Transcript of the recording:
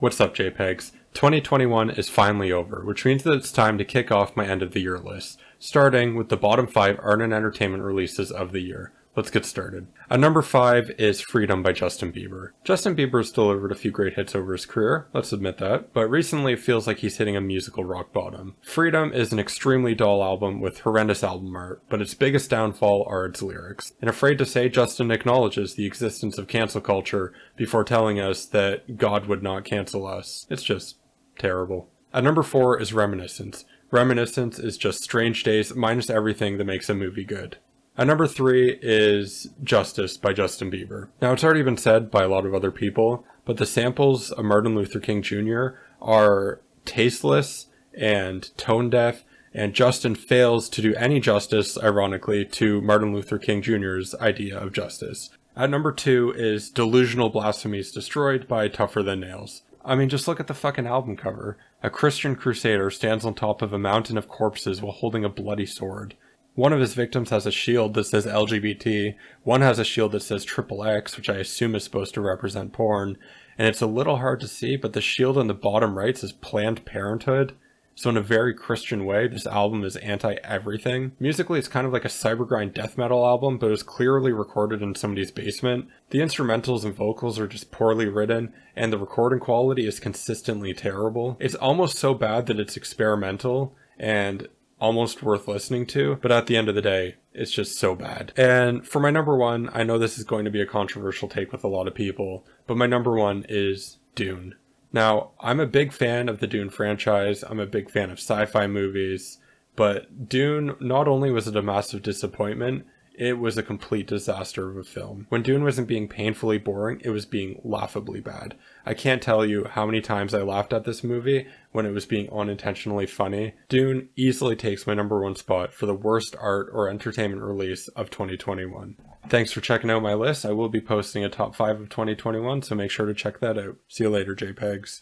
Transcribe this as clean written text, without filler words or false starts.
What's up, JPEGs? 2021 is finally over, which means that it's time to kick off my end of the year list, starting with the bottom 5 art and entertainment releases of the year. Let's get started. At number 5 is Freedom by Justin Bieber. Justin Bieber's delivered a few great hits over his career, let's admit that, but recently it feels like he's hitting a musical rock bottom. Freedom is an extremely dull album with horrendous album art, but its biggest downfall are its lyrics. And afraid to say, Justin acknowledges the existence of cancel culture before telling us that God would not cancel us. It's just terrible. At number 4 is Reminiscence. Reminiscence is just Strange Days minus everything that makes a movie good. At number 3 is Justice by Justin Bieber. Now, it's already been said by a lot of other people, but the samples of Martin Luther King Jr. are tasteless and tone deaf, and Justin fails to do any justice, ironically, to Martin Luther King Jr.'s idea of justice. At number 2 is Delusional Blasphemies Destroyed by Tougher Than Nails. I mean, just look at the fucking album cover. A Christian crusader stands on top of a mountain of corpses while holding a bloody sword. One of his victims has a shield that says LGBT, one has a shield that says XXX, which I assume is supposed to represent porn, and it's a little hard to see, but the shield on the bottom right says Planned Parenthood. So in a very Christian way, this album is anti-everything. Musically, it's kind of like a cybergrind death metal album, but it was clearly recorded in somebody's basement. The instrumentals and vocals are just poorly written, and the recording quality is consistently terrible. It's almost so bad that it's experimental, and almost worth listening to, but at the end of the day, it's just so bad. And for my number 1, I know this is going to be a controversial take with a lot of people, but my number 1 is Dune. Now, I'm a big fan of the Dune franchise, I'm a big fan of sci-fi movies, but Dune not only was it a massive disappointment, it was a complete disaster of a film. When Dune wasn't being painfully boring, it was being laughably bad. I can't tell you how many times I laughed at this movie when it was being unintentionally funny. Dune easily takes my number 1 spot for the worst art or entertainment release of 2021. Thanks for checking out my list. I will be posting a top 5 of 2021, so make sure to check that out. See you later, JPEGs.